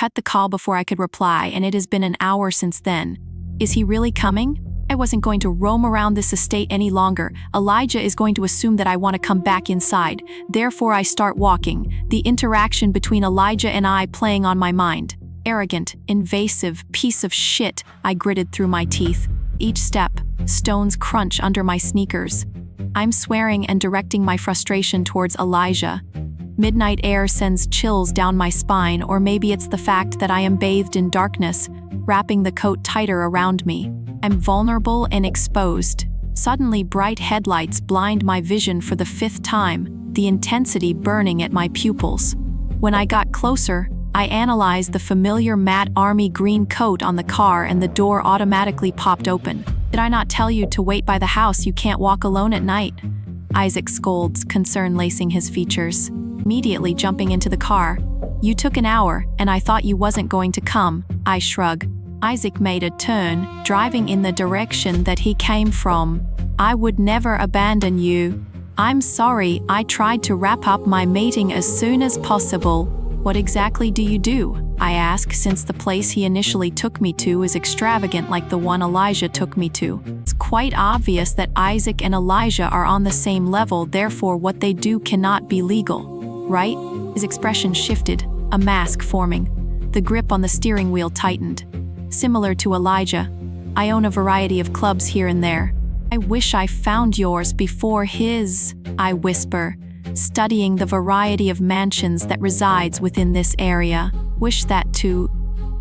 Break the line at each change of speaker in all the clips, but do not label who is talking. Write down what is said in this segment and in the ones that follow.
cut the call before I could reply, and it has been an hour since then. Is he really coming? I wasn't going to roam around this estate any longer. Elijah is going to assume that I want to come back inside. Therefore, I start walking, the interaction between Elijah and I playing on my mind. Arrogant, invasive, piece of shit, I gritted through my teeth. Each step, stones crunch under my sneakers. I'm swearing and directing my frustration towards Elijah. Midnight air sends chills down my spine, or maybe it's the fact that I am bathed in darkness, wrapping the coat tighter around me. I'm vulnerable and exposed. Suddenly, bright headlights blind my vision for the 5th time, the intensity burning at my pupils. When I got closer, I analyzed the familiar matte army green coat on the car, and the door automatically popped open. Did I not tell you to wait by the house? You can't walk alone at night. Isaac scolds, concern lacing his features. Immediately jumping into the car. You took an hour, and I thought you wasn't going to come. I shrug. Isaac made a turn, driving in the direction that he came from. I would never abandon you. I'm sorry, I tried to wrap up my meeting as soon as possible. What exactly do you do? I ask, since the place he initially took me to is extravagant like the one Elijah took me to. It's quite obvious that Isaac and Elijah are on the same level, therefore what they do cannot be legal. Right? His expression shifted, a mask forming. The grip on the steering wheel tightened. Similar to Elijah, I own a variety of clubs here and there. I wish I found yours before his, I whisper, studying the variety of mansions that resides within this area. Wish that too.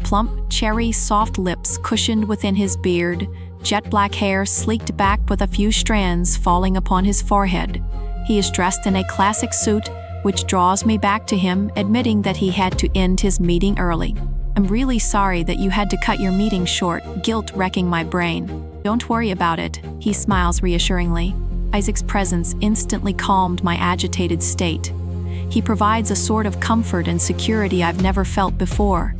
Plump, cherry, soft lips cushioned within his beard, jet black hair sleeked back with a few strands falling upon his forehead. He is dressed in a classic suit, which draws me back to him, admitting that he had to end his meeting early. I'm really sorry that you had to cut your meeting short, guilt wrecking my brain. Don't worry about it, he smiles reassuringly. Isaac's presence instantly calmed my agitated state. He provides a sort of comfort and security I've never felt before.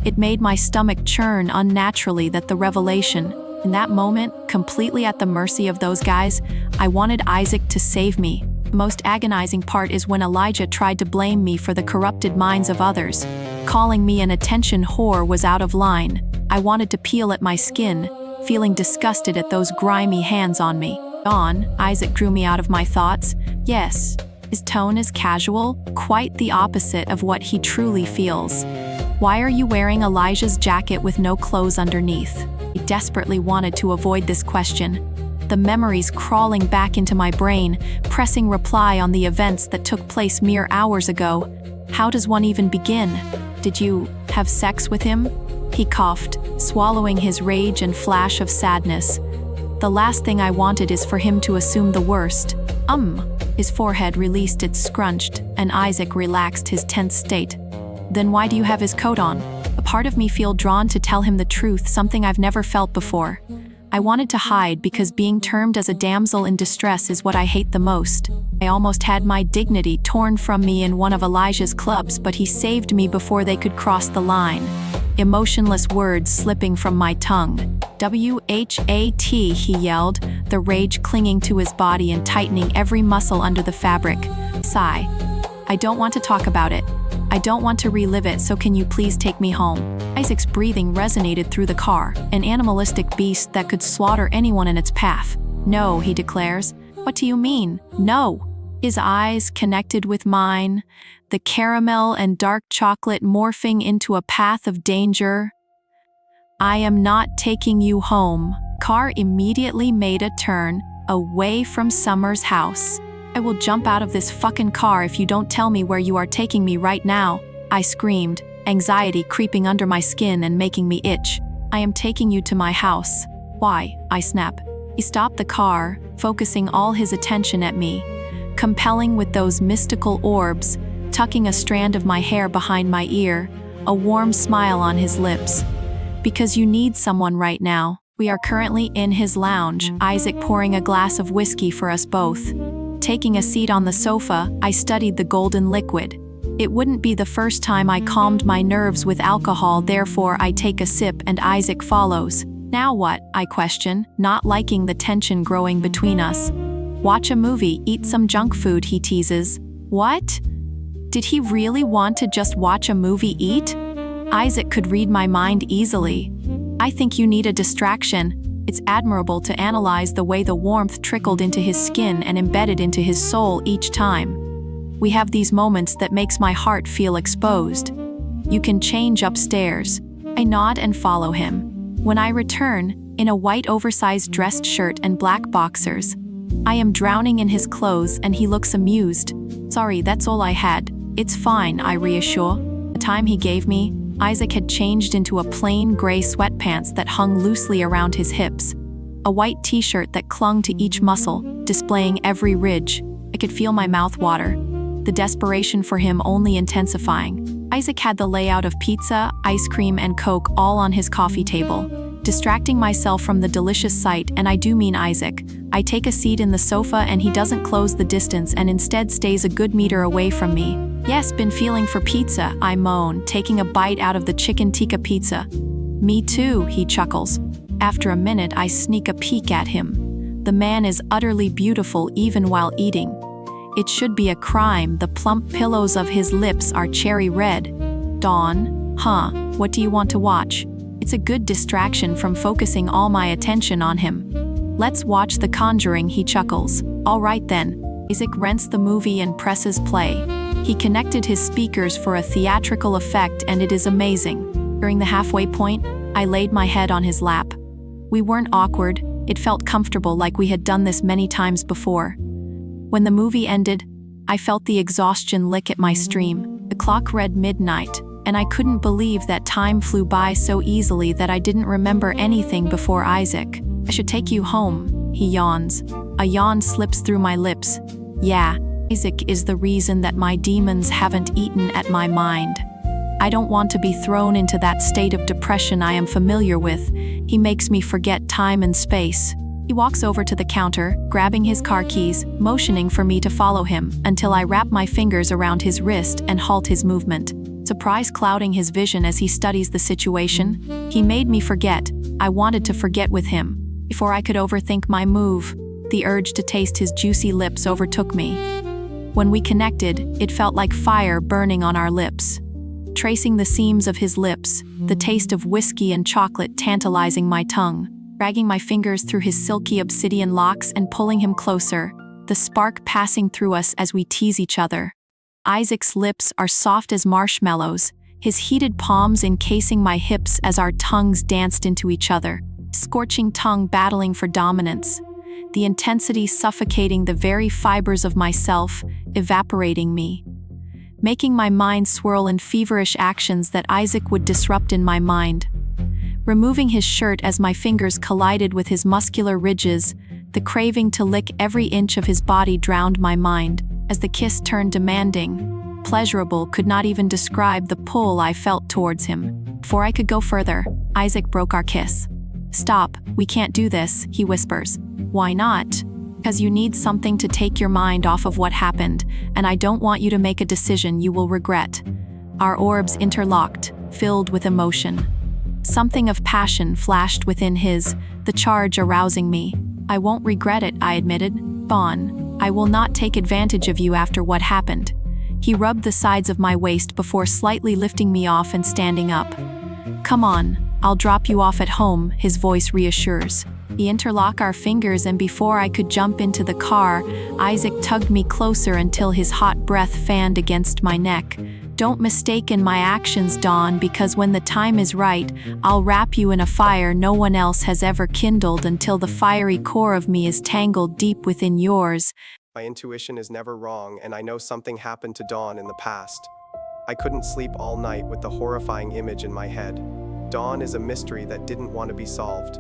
It made my stomach churn unnaturally that the revelation, in that moment, completely at the mercy of those guys, I wanted Isaac to save me. The most agonizing part is when Elijah tried to blame me for the corrupted minds of others. Calling me an attention whore was out of line. I wanted to peel at my skin, feeling disgusted at those grimy hands on me. Isaac drew me out of my thoughts. Yes, his tone is casual, quite the opposite of what he truly feels. Why are you wearing Elijah's jacket with no clothes underneath? I desperately wanted to avoid this question. The memories crawling back into my brain, pressing reply on the events that took place mere hours ago. How does one even begin? Did you have sex with him? He coughed, swallowing his rage and flash of sadness. The last thing I wanted is for him to assume the worst. His forehead released its scrunched, and Isaac relaxed his tense state. Then why do you have his coat on? A part of me feel drawn to tell him the truth, something I've never felt before. I wanted to hide because being termed as a damsel in distress is what I hate the most. I almost had my dignity torn from me in one of Elijah's clubs, but he saved me before they could cross the line. Emotionless words slipping from my tongue. WHAT, he yelled, the rage clinging to his body and tightening every muscle under the fabric. Sigh. I don't want to talk about it. I don't want to relive it, so can you please take me home? Isaac's breathing resonated through the car, an animalistic beast that could slaughter anyone in its path. No, he declares. What do you mean? No. His eyes connected with mine, the caramel and dark chocolate morphing into a path of danger. I am not taking you home. Car immediately made a turn, away from Summer's house. I will jump out of this fucking car if you don't tell me where you are taking me right now, I screamed, anxiety creeping under my skin and making me itch. I am taking you to my house. Why? I snap. He stopped the car, focusing all his attention at me, compelling with those mystical orbs, tucking a strand of my hair behind my ear, a warm smile on his lips. Because you need someone right now. We are currently in his lounge, Isaac pouring a glass of whiskey for us both. Taking a seat on the sofa, I studied the golden liquid. It wouldn't be the first time I calmed my nerves with alcohol, therefore I take a sip and Isaac follows. Now what? I question, not liking the tension growing between us. Watch a movie, eat some junk food, he teases. What? Did he really want to just watch a movie eat? Isaac could read my mind easily. I think you need a distraction. It's admirable to analyze the way the warmth trickled into his skin and embedded into his soul each time. We have these moments that makes my heart feel exposed. You can change upstairs. I nod and follow him. When I return, in a white oversized dressed shirt and black boxers, I am drowning in his clothes and he looks amused. Sorry, that's all I had. It's fine, I reassure. The time he gave me, Isaac had changed into a plain gray sweatpants that hung loosely around his hips, a white t-shirt that clung to each muscle, displaying every ridge. I could feel my mouth water, the desperation for him only intensifying. Isaac had the layout of pizza, ice cream, and Coke all on his coffee table. Distracting myself from the delicious sight, and I do mean Isaac, I take a seat in the sofa and he doesn't close the distance and instead stays a good meter away from me. Yes, been feeling for pizza, I moan, taking a bite out of the chicken tikka pizza. Me too, he chuckles. After a minute, I sneak a peek at him. The man is utterly beautiful even while eating. It should be a crime, the plump pillows of his lips are cherry red. Dawn, what do you want to watch? It's a good distraction from focusing all my attention on him. Let's watch The Conjuring, he chuckles. All right then. Isaac rents the movie and presses play. He connected his speakers for a theatrical effect and it is amazing. During the halfway point, I laid my head on his lap. We weren't awkward, it felt comfortable like we had done this many times before. When the movie ended, I felt the exhaustion lick at my stream. The clock read midnight, and I couldn't believe that time flew by so easily that I didn't remember anything before Isaac. I should take you home, he yawns. A yawn slips through my lips. Yeah, Isaac is the reason that my demons haven't eaten at my mind. I don't want to be thrown into that state of depression I am familiar with. He makes me forget time and space. He walks over to the counter, grabbing his car keys, motioning for me to follow him, until I wrap my fingers around his wrist and halt his movement. Surprise clouding his vision as he studies the situation. He made me forget. I wanted to forget with him. Before I could overthink my move, the urge to taste his juicy lips overtook me. When we connected, it felt like fire burning on our lips. Tracing the seams of his lips, the taste of whiskey and chocolate tantalizing my tongue, dragging my fingers through his silky obsidian locks and pulling him closer, the spark passing through us as we tease each other. Isaac's lips are soft as marshmallows, his heated palms encasing my hips as our tongues danced into each other, scorching tongue battling for dominance, the intensity suffocating the very fibers of myself, evaporating me, making my mind swirl in feverish actions that Isaac would disrupt in my mind. Removing his shirt as my fingers collided with his muscular ridges, the craving to lick every inch of his body drowned my mind, as the kiss turned demanding. Pleasurable could not even describe the pull I felt towards him. Before I could go further, Isaac broke our kiss. Stop, we can't do this, he whispers. Why not? Because you need something to take your mind off of what happened, and I don't want you to make a decision you will regret. Our orbs interlocked, filled with emotion. Something of passion flashed within his, the charge arousing me. I won't regret it, I admitted. Bon, I will not take advantage of you after what happened. He rubbed the sides of my waist before slightly lifting me off and standing up. Come on, I'll drop you off at home, his voice reassures. We interlock our fingers and before I could jump into the car, Isaac tugged me closer until his hot breath fanned against my neck. Don't mistake in my actions, Dawn, because when the time is right, I'll wrap you in a fire no one else has ever kindled until the fiery core of me is tangled deep within yours.
My intuition is never wrong, and I know something happened to Dawn in the past. I couldn't sleep all night with the horrifying image in my head. Dawn is a mystery that didn't want to be solved.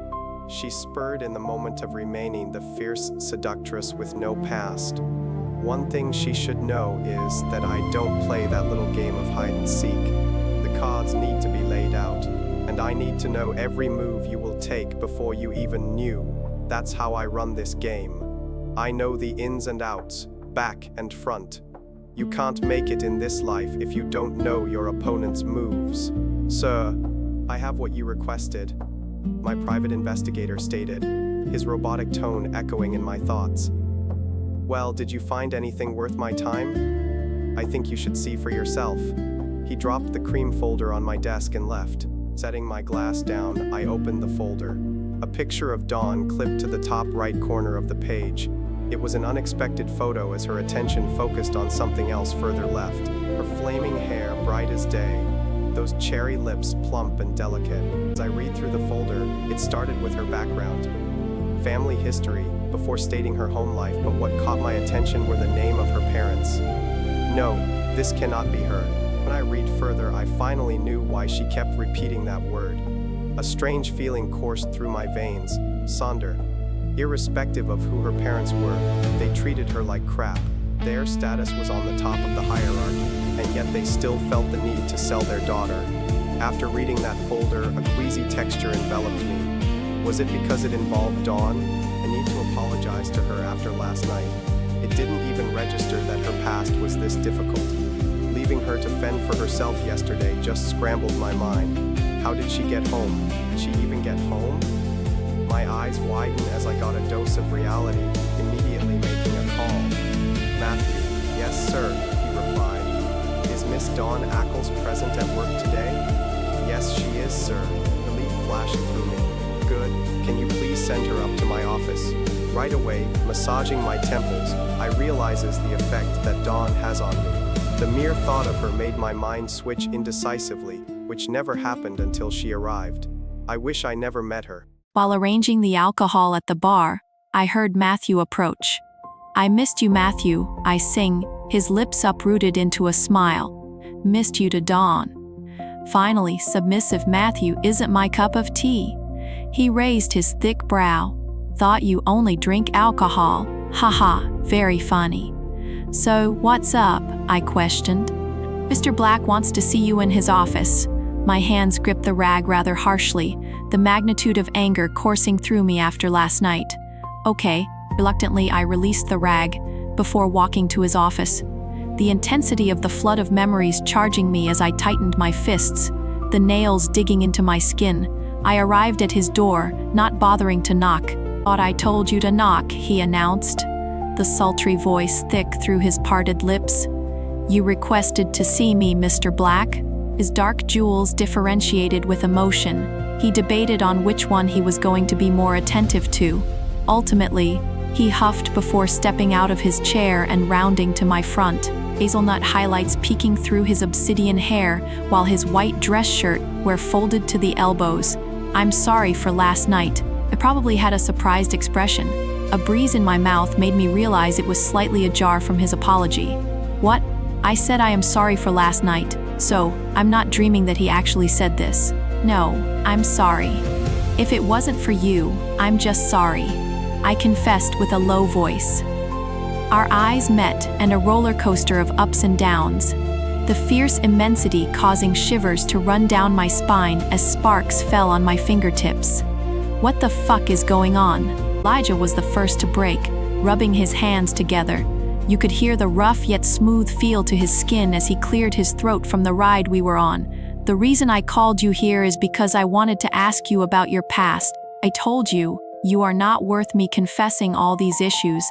She spurred in the moment of remaining the fierce seductress with no past. One thing she should know is that I don't play that little game of hide and seek. The cards need to be laid out, and I need to know every move you will take before you even knew. That's how I run this game. I know the ins and outs, back and front. You can't make it in this life if you don't know your opponent's moves. Sir, I have what you requested, my private investigator stated, his robotic tone echoing in my thoughts. Well, did you find anything worth my time? I think you should see for yourself. He dropped the cream folder on my desk and left. Setting my glass down, I opened the folder. A picture of Dawn clipped to the top right corner of the page. It was an unexpected photo as her attention focused on something else further left. Her flaming hair bright as day, those cherry lips plump and delicate. As I read through the folder, it started with her background. Family history, before stating her home life, but what caught my attention were the name of her parents. No, this cannot be her. When I read further, I finally knew why she kept repeating that word. A strange feeling coursed through my veins. Sonder. Irrespective of who her parents were, they treated her like crap. Their status was on the top of the hierarchy, and yet they still felt the need to sell their daughter. After reading that folder, a queasy texture enveloped me. Was it because it involved Dawn? I need to apologize to her after last night. It didn't even register that her past was this difficult. Leaving her to fend for herself yesterday just scrambled my mind. How did she get home? Did she even get home? My eyes widened as I got a dose of reality, immediately making a call. Matthew. Yes, sir, he replied. Is Miss Dawn Ackles present at work today? Yes, she is, sir. Relief flashed through me. Good. Can you please send her up to my office? Right away, massaging my temples, I realizes the effect that Dawn has on me. The mere thought of her made my mind switch indecisively, which never happened until she arrived. I wish I never met her.
While arranging the alcohol at the bar, I heard Matthew approach. I missed you, Matthew, I sing, his lips uprooted into a smile. Missed you to Dawn. Finally, submissive Matthew isn't my cup of tea. He raised his thick brow. Thought you only drink alcohol. Haha, very funny. So, what's up? I questioned. Mr. Black wants to see you in his office. My hands gripped the rag rather harshly, the magnitude of anger coursing through me after last night. Okay, reluctantly I released the rag, before walking to his office. The intensity of the flood of memories charging me as I tightened my fists, the nails digging into my skin. I arrived at his door, not bothering to knock. Thought I told you to knock, he announced, the sultry voice thick through his parted lips. You requested to see me, Mr. Black? His dark jewels differentiated with emotion. He debated on which one he was going to be more attentive to. Ultimately, he huffed before stepping out of his chair and rounding to my front, hazelnut highlights peeking through his obsidian hair, while his white dress shirt were folded to the elbows. I'm sorry for last night. I probably had a surprised expression. A breeze in my mouth made me realize it was slightly ajar from his apology. What? I said I am sorry for last night, so I'm not dreaming that he actually said this. No, I'm sorry. If it wasn't for you, I'm just sorry. I confessed with a low voice. Our eyes met, and a roller coaster of ups and downs. The fierce immensity causing shivers to run down my spine as sparks fell on my fingertips. What the fuck is going on? Elijah was the first to break, rubbing his hands together. You could hear the rough yet smooth feel to his skin as he cleared his throat from the ride we were on. The reason I called you here is because I wanted to ask you about your past. I told you, you are not worth me confessing all these issues,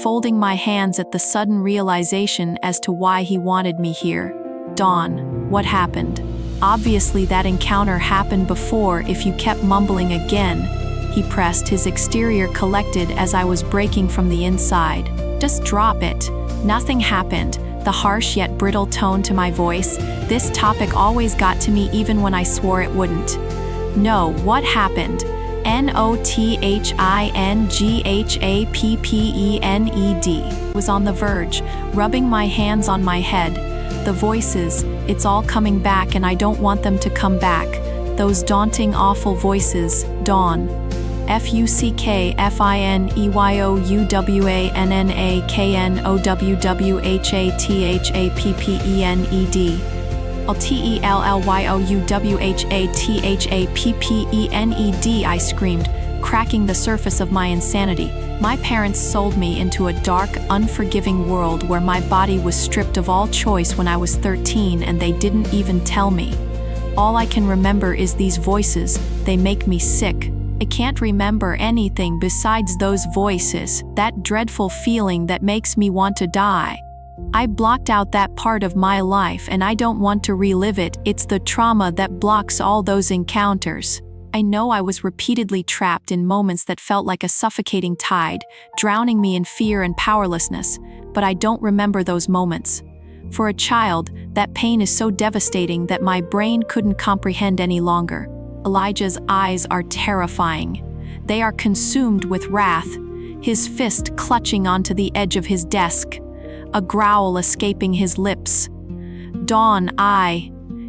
folding my hands at the sudden realization as to why he wanted me here. Dawn, what happened? Obviously that encounter happened before if you kept mumbling again. He pressed, his exterior collected as I was breaking from the inside. Just drop it. Nothing happened. The harsh yet brittle tone to my voice. This topic always got to me even when I swore it wouldn't. No, what happened? NOTHINGHAPPENED was on the verge, rubbing my hands on my head. The voices, it's all coming back and I don't want them to come back. Those daunting, awful voices, Dawn. FUCKFINEYOUWANNAKNOWWHATHAPPENED. TELLYOUWHATHAPPENED, I screamed, cracking the surface of my insanity. My parents sold me into a dark, unforgiving world where my body was stripped of all choice when I was 13 and they didn't even tell me. All I can remember is these voices. They make me sick. I can't remember anything besides those voices, that dreadful feeling that makes me want to die. I blocked out that part of my life and I don't want to relive it. It's the trauma that blocks all those encounters. I know I was repeatedly trapped in moments that felt like a suffocating tide, drowning me in fear and powerlessness, but I don't remember those moments. For a child, that pain is so devastating that my brain couldn't comprehend any longer. Elijah's eyes are terrifying. They are consumed with wrath, his fist clutching onto the edge of his desk, a growl escaping his lips. "Dawn,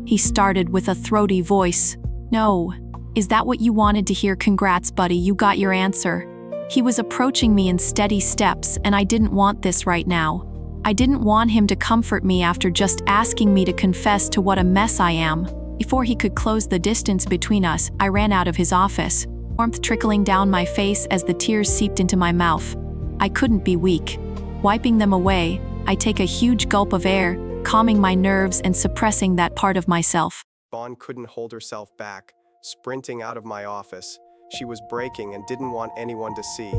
he started with a throaty voice. "No. Is that what you wanted to hear? Congrats, buddy, you got your answer." He was approaching me in steady steps, and I didn't want this right now. I didn't want him to comfort me after just asking me to confess to what a mess I am. Before he could close the distance between us, I ran out of his office, warmth trickling down my face as the tears seeped into my mouth. I couldn't be weak. Wiping them away, I take a huge gulp of air, calming my nerves and suppressing that part of myself.
Dawn couldn't hold herself back, sprinting out of my office. She was breaking and didn't want anyone to see.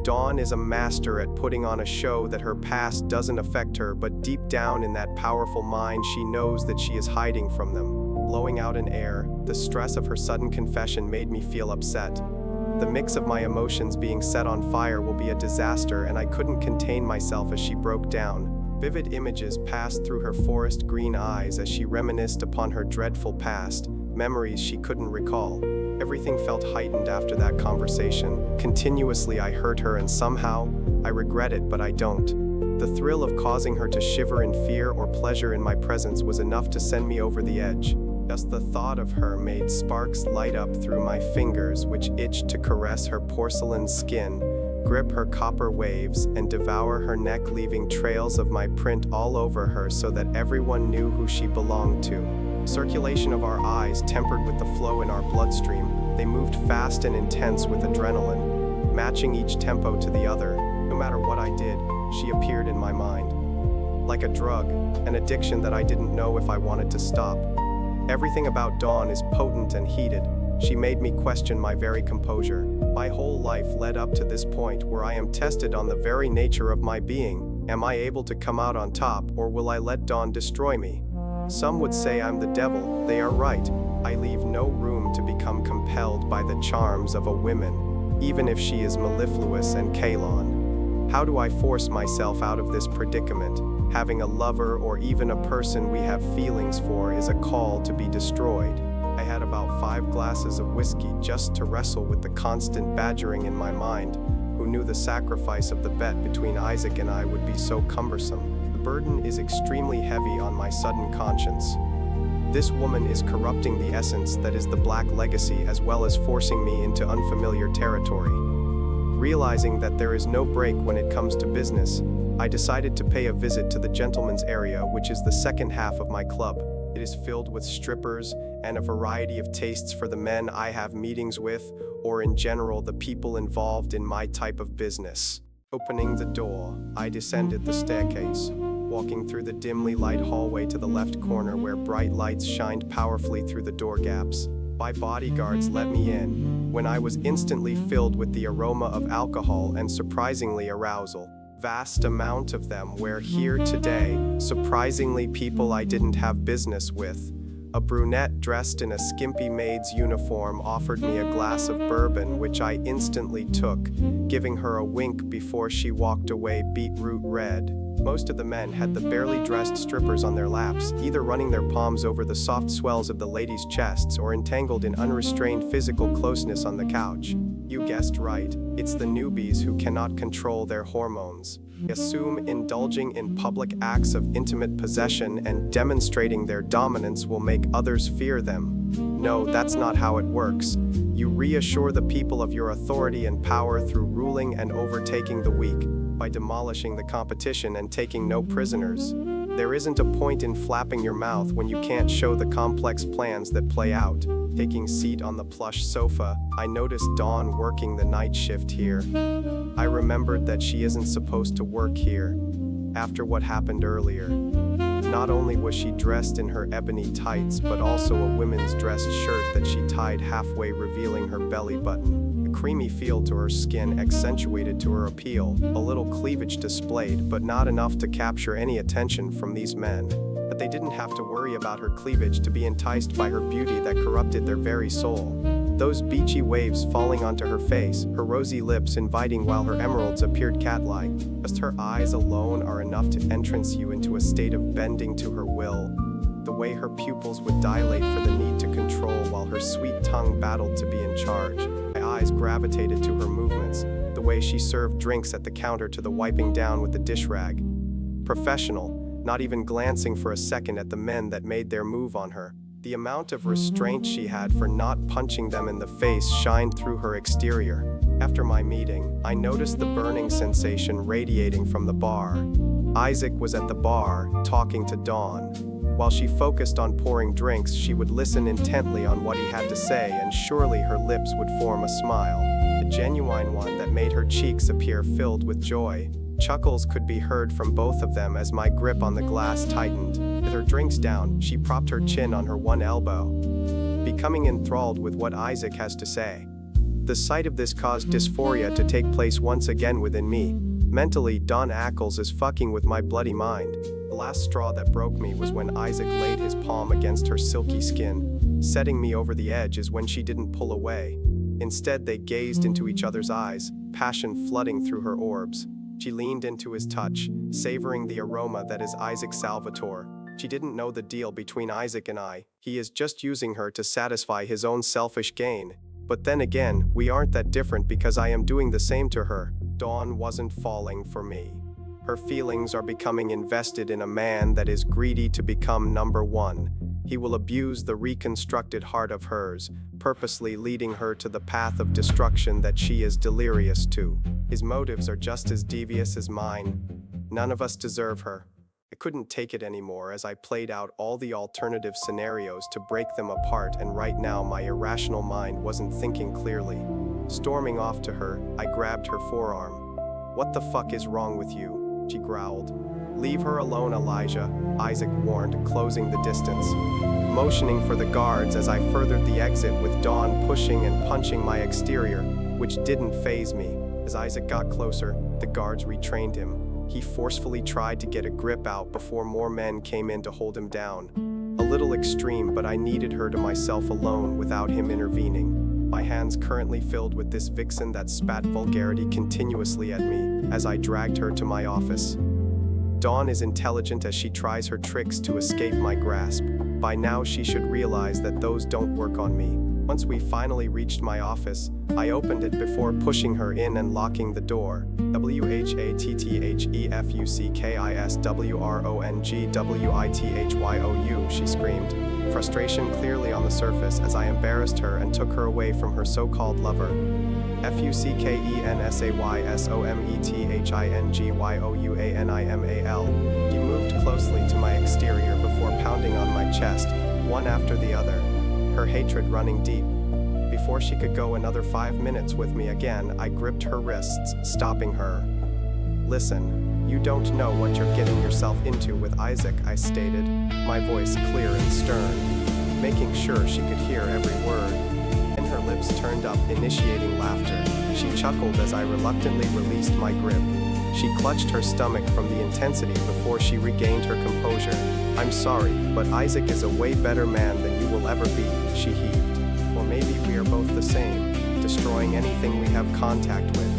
Dawn is a master at putting on a show that her past doesn't affect her, but deep down in that powerful mind she knows that she is hiding from them. Blowing out in air, the stress of her sudden confession made me feel upset. The mix of my emotions being set on fire will be a disaster, and I couldn't contain myself as she broke down. Vivid images passed through her forest green eyes as she reminisced upon her dreadful past, memories she couldn't recall. Everything felt heightened after that conversation. Continuously I hurt her, and somehow, I regret it, but I don't. The thrill of causing her to shiver in fear or pleasure in my presence was enough to send me over the edge. Just the thought of her made sparks light up through my fingers, which itched to caress her porcelain skin, grip her copper waves, and devour her neck, leaving trails of my print all over her so that everyone knew who she belonged to. Circulation of our eyes tempered with the flow in our bloodstream. They moved fast and intense with adrenaline, matching each tempo to the other. No matter what I did, she appeared in my mind. Like a drug, an addiction that I didn't know if I wanted to stop. Everything about Dawn is potent and heated. She made me question my very composure. My whole life led up to this point where I am tested on the very nature of my being. Am I able to come out on top, or will I let Dawn destroy me? Some would say I'm the devil. They are right. I leave no room to become compelled by the charms of a woman, even if she is mellifluous and Kalon. How do I force myself out of this predicament? Having a lover or even a person we have feelings for is a call to be destroyed. I had about 5 glasses of whiskey just to wrestle with the constant badgering in my mind. Who knew the sacrifice of the bet between Isaac and I would be so cumbersome? The burden is extremely heavy on my sudden conscience. This woman is corrupting the essence that is the Black legacy, as well as forcing me into unfamiliar territory. Realizing that there is no break when it comes to business, I decided to pay a visit to the gentleman's area, which is the second half of my club. It is filled with strippers and a variety of tastes for the men I have meetings with, or in general the people involved in my type of business. Opening the door, I descended the staircase, walking through the dimly lit hallway to the left corner where bright lights shined powerfully through the door gaps. My bodyguards let me in, when I was instantly filled with the aroma of alcohol and surprisingly arousal. Vast amount of them were here today, surprisingly people I didn't have business with. A brunette dressed in a skimpy maid's uniform offered me a glass of bourbon, which I instantly took, giving her a wink before she walked away beetroot red. Most of the men had the barely dressed strippers on their laps, either running their palms over the soft swells of the ladies' chests or entangled in unrestrained physical closeness on the couch. You guessed right, it's the newbies who cannot control their hormones. Assume indulging in public acts of intimate possession and demonstrating their dominance will make others fear them. No, that's not how it works. You reassure the people of your authority and power through ruling and overtaking the weak, by demolishing the competition and taking no prisoners. There isn't a point in flapping your mouth when you can't show the complex plans that play out. Taking seat on the plush sofa, I noticed Dawn working the night shift here. I remembered that she isn't supposed to work here, after what happened earlier. Not only was she dressed in her ebony tights, but also a women's dress shirt that she tied halfway, revealing her belly button. The creamy feel to her skin accentuated to her appeal, a little cleavage displayed, but not enough to capture any attention from these men. But they didn't have to worry about her cleavage to be enticed by her beauty that corrupted their very soul. Those beachy waves falling onto her face, her rosy lips inviting while her emeralds appeared cat-like. Just her eyes alone are enough to entrance you into a state of bending to her will. The way her pupils would dilate for the need to control while her sweet tongue battled to be in charge. My eyes gravitated to her movements, the way she served drinks at the counter to the wiping down with the dish rag. Professional, not even glancing for a second at the men that made their move on her. The amount of restraint she had for not punching them in the face shined through her exterior. After my meeting, I noticed the burning sensation radiating from the bar. Isaac was at the bar, talking to Dawn. While she focused on pouring drinks, she would listen intently on what he had to say, and surely her lips would form a smile, a genuine one that made her cheeks appear filled with joy. Chuckles could be heard from both of them as my grip on the glass tightened. With her drinks down, she propped her chin on her one elbow, becoming enthralled with what Isaac has to say. The sight of this caused dysphoria to take place once again within me. Mentally, Don Ackles is fucking with my bloody mind. The last straw that broke me was when Isaac laid his palm against her silky skin. Setting me over the edge is when she didn't pull away. Instead, they gazed into each other's eyes, passion flooding through her orbs. She leaned into his touch, savoring the aroma that is Isaac Salvatore. She didn't know the deal between Isaac and I. He is just using her to satisfy his own selfish gain. But then again, we aren't that different because I am doing the same to her. Dawn wasn't falling for me. Her feelings are becoming invested in a man that is greedy to become number one. He will abuse the reconstructed heart of hers, purposely leading her to the path of destruction that she is delirious to. His motives are just as devious as mine. None of us deserve her. I couldn't take it anymore as I played out all the alternative scenarios to break them apart, and right now my irrational mind wasn't thinking clearly. Storming off to her, I grabbed her forearm. "What the fuck is wrong with you?" she growled. "Leave her alone, Elijah," Isaac warned, closing the distance. Motioning for the guards as I furthered the exit with Dawn pushing and punching my exterior, which didn't faze me. As Isaac got closer, the guards retrained him. He forcefully tried to get a grip out before more men came in to hold him down. A little extreme, but I needed her to myself alone without him intervening. My hands currently filled with this vixen that spat vulgarity continuously at me as I dragged her to my office. Dawn is intelligent as she tries her tricks to escape my grasp. By now she should realize that those don't work on me. Once we finally reached my office, I opened it before pushing her in and locking the door. "WHATTHEFUCKISWRONGWITHYOU," she screamed, frustration clearly on the surface as I embarrassed her and took her away from her so-called lover. "FUCKENSAYSOMETHINGYOUANIMAL." She moved closely to my exterior before pounding on my chest, one after the other, her hatred running deep. Before she could go another 5 minutes with me again, I gripped her wrists, stopping her. "Listen, you don't know what you're getting yourself into with Isaac," I stated, my voice clear and stern, making sure she could hear every word. And her lips turned up, initiating laughter. She chuckled as I reluctantly released my grip. She clutched her stomach from the intensity before she regained her composure. "I'm sorry, but Isaac is a way better man than you will ever be," she heaved. "Or maybe we are both the same, destroying anything we have contact with.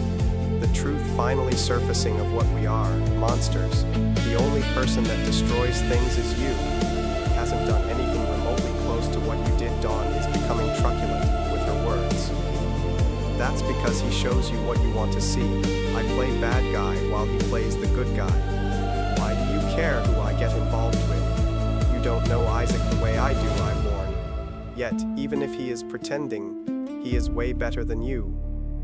The truth finally surfacing of what we are, monsters. The only person that destroys things is you. He hasn't done anything remotely close to what you did." Dawn is becoming truculent with her words. "That's because he shows you what you want to see. I play bad guy while he plays the good guy. Why do you care who I get involved with? You don't know Isaac the way I do, I warn. Yet, even if he is pretending, he is way better than you.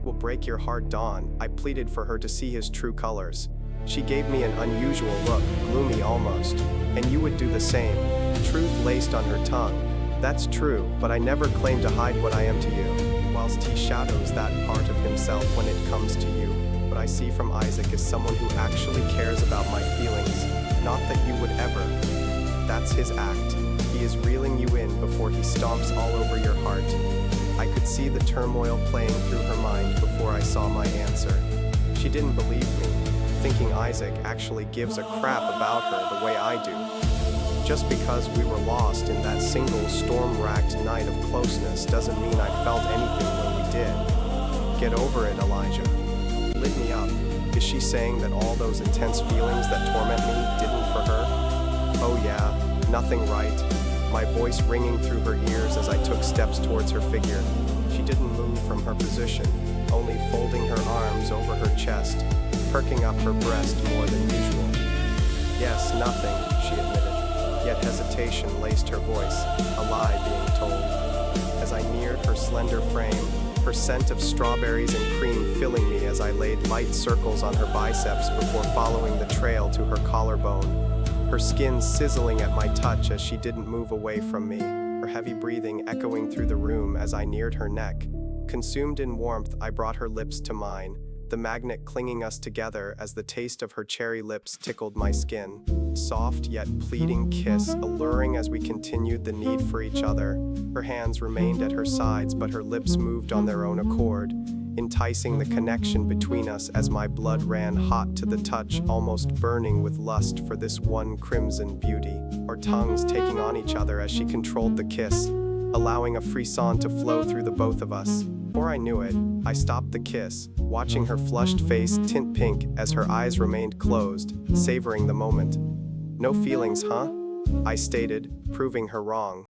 Will break your heart, Dawn." I pleaded for her to see his true colors. She gave me an unusual look, gloomy almost. "And you would do the same." Truth laced on her tongue. "That's true, but I never claim to hide what I am to you, whilst he shadows that part of himself when it comes to you. What I see from Isaac is someone who actually cares about my feelings, not that you would ever. That's his act. He is reeling you in before he stomps all over your heart." I could see the turmoil playing through her mind before I saw my answer. She didn't believe me, thinking Isaac actually gives a crap about her the way I do. Just because we were lost in that single storm-racked night of closeness doesn't mean I felt anything when we did. Get over it, Elijah. Lit me up. Is she saying that all those intense feelings that torment me didn't for her? Oh yeah, nothing right. My voice ringing through her ears as I took steps towards her figure. She didn't move from her position, only folding her arms over her chest, perking up her breast more than usual. Yes, nothing, she admitted, yet hesitation laced her voice, a lie being told. As I neared her slender frame, her scent of strawberries and cream filling me as I laid light circles on her biceps before following the trail to her collarbone. Her skin sizzling at my touch as she didn't move away from me, her heavy breathing echoing through the room as I neared her neck. Consumed in warmth, I brought her lips to mine, the magnet clinging us together as the taste of her cherry lips tickled my skin. Soft yet pleading kiss, alluring as we continued the need for each other. Her hands remained at her sides, but her lips moved on their own accord, enticing the connection between us as my blood ran hot to the touch, almost burning with lust for this one crimson beauty. Our tongues taking on each other as she controlled the kiss, allowing a frisson to flow through the both of us. Before I knew it, I stopped the kiss, watching her flushed face tint pink as her eyes remained closed, savoring the moment. No feelings, huh? I stated, proving her wrong.